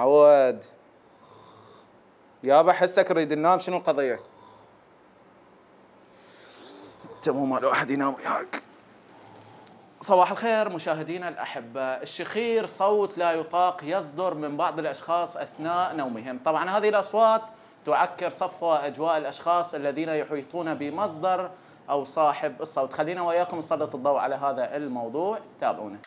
معود يابا حسك نريد ننام، شنو القضية؟ انت مو مال واحد ينام وياك. صباح الخير مشاهدينا الأحباء. الشخير صوت لا يطاق يصدر من بعض الأشخاص أثناء نومهم. طبعا هذه الأصوات تعكر صفو أجواء الأشخاص الذين يحيطون بمصدر أو صاحب الصوت. خلينا وإياكم نسلط الضوء على هذا الموضوع، تابعونا.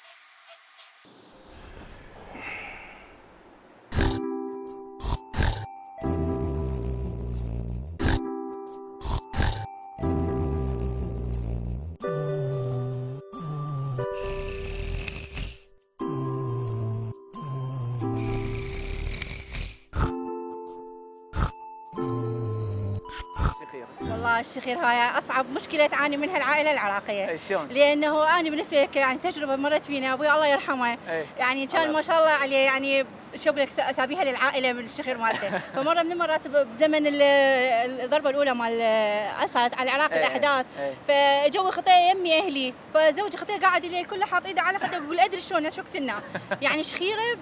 والله الشخير هاي اصعب مشكله تعاني منها العائله العراقيه. شلون؟ لانه انا بالنسبه لك يعني تجربه مرت فينا، ابوي الله يرحمه يعني كان ما شاء الله عليه، يعني شوف لك اسابيها للعائله من الشخير مالته. فمره من المرات بزمن الضربه الاولى مال صارت على العراق الاحداث، فجو خطيه يمي اهلي، فزوجي خطيه قاعد الليل كله حاط ايده على خطيه يقول ادري شلون ايش وقتنا يعني شخيره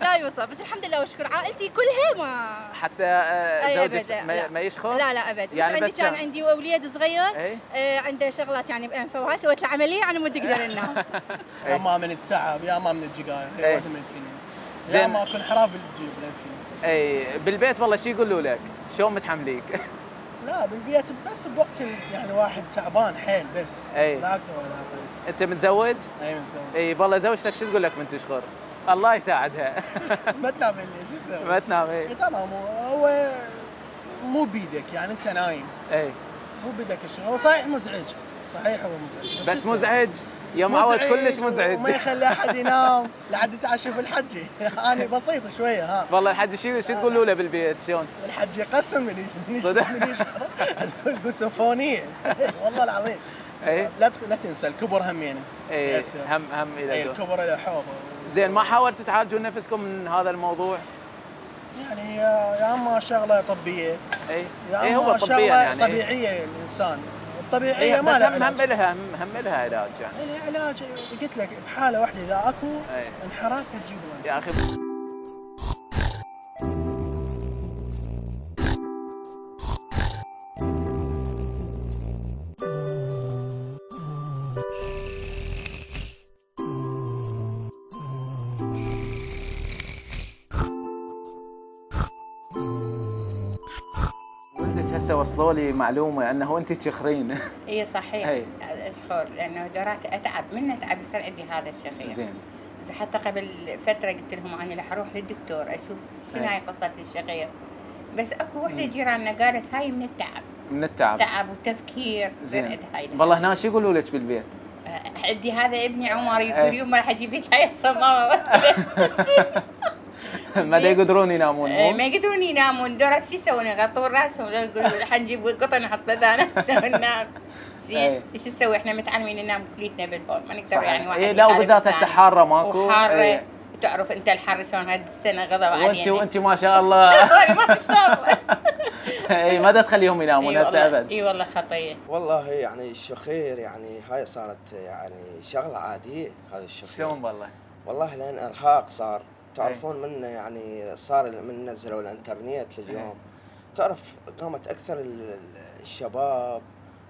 لا يوصف. بس الحمد لله والشكر عائلتي كلها ما حتى زوجك ما يشخر؟ لا ابد. يعني بس كان عندي وليد صغير عنده شغلات يعني بانفه، وهاي سويت له عمليه على مود يقدر ينام. يا ما من التعب يا ما من الجقاير، هي واحده من الاثنين. يا ما اكون حراب بالجيب بالانفيه. اي بالبيت والله شو يقولوا لك؟ شلون متحمليك؟ لا بالبيت بس بوقت يعني واحد تعبان حيل بس، لا اكثر ولا اقل. انت متزوج؟ اي متزوج. اي والله زوجتك شو تقول لك من تشخر؟ الله يساعدها. ما تنام الليل شو تسوي؟ ما تنام. اي تمام. هو مو بيدك يعني انت نايم. مو بيدك الشغل. هو صحيح مزعج، صحيح هو مزعج بس مزعج يا معود، كلش مزعج وما يخلي احد ينام لحد يتعشى الحجي. انا بسيط شويه ها. والله الحجي شو تقولوا له بالبيت شلون؟ الحجي يقسم من يشخر. تقول سيمفونيه والله العظيم. لا تنسى الكبر همينه. هم اذا الكبر له حوض. زين ما حاولتوا تعالجون نفسكم من هذا الموضوع؟ يعني يا اما شغله طبيه يا اما هو شغله يعني طبيعيه الانسان. الطبيعيه ما لها علاج. هم لها علاج يعني. لها علاج. قلت لك بحاله واحده اذا اكو انحراف بتجيب يا اخي. هسه وصلوا لي معلومه انه انت تشخرين. اي صحيح اشخر، لانه دورات اتعب منه، تعب يصير عندي هذا الشخير. زين. حتى قبل فتره قلت لهم انا راح اروح للدكتور اشوف شنو هاي قصه الشخير. بس اكو وحده جيراننا قالت هاي من التعب. من التعب. تعب وتفكير. زين. هاي والله هنا شو يقولوا لك بالبيت؟ عندي هذا ابني عمر يقول يوم راح اجيب لك هاي الصمامه. ما يقدرون ينامون. ما يقدرون ينامون. دورات شو يسوون؟ يغطون راسهم يقولون راح نجيب قطن نحط بدانه وننام. زين شو نسوي؟ احنا متعلمين ننام كليتنا بالهول، ما نقدر يعني واحد. لا وبالذات هسه حاره ماكو. وحاره تعرف انت الحر شلون هذه السنه غضب علينا. وانت ما شاء الله. ما شاء الله. اي ما تخليهم ينامون هسه ابد. اي والله خطيه. والله يعني الشخير يعني هاي صارت يعني شغله عاديه هذا الشخير. شلون والله؟ والله لان ارهاق صار. تعرفون منه يعني صار من نزلوا الانترنت لليوم. تعرف قامت اكثر الشباب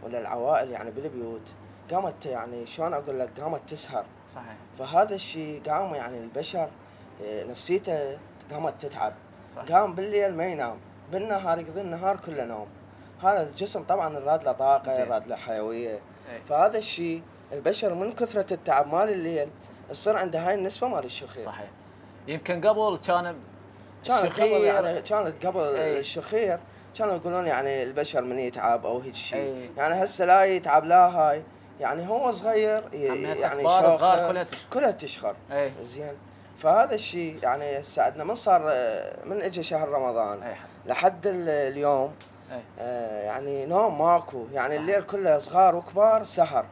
ولا العوائل يعني بالبيوت قامت يعني شلون اقول لك قامت تسهر. صحيح. فهذا الشيء قام يعني البشر نفسيته قامت تتعب. صح. قام بالليل ما ينام، بالنهار يقضي النهار كله نوم. هذا الجسم طبعا الراد له طاقه، الراد له حيويه. فهذا الشيء البشر من كثره التعب مال الليل تصير عنده هاي النسبه مال الشخير. صحيح. يمكن قبل كانت قبل الشخير كانوا يقولون يعني البشر من يتعب او هيك شيء. يعني هسه لا يتعب لا هاي، يعني هو صغير يعني صغار كلها تشخر. زين. فهذا الشيء يعني هسه عندنا من صار من اجى شهر رمضان لحد اليوم يعني نوم ماكو، يعني الليل كله صغار وكبار سهر.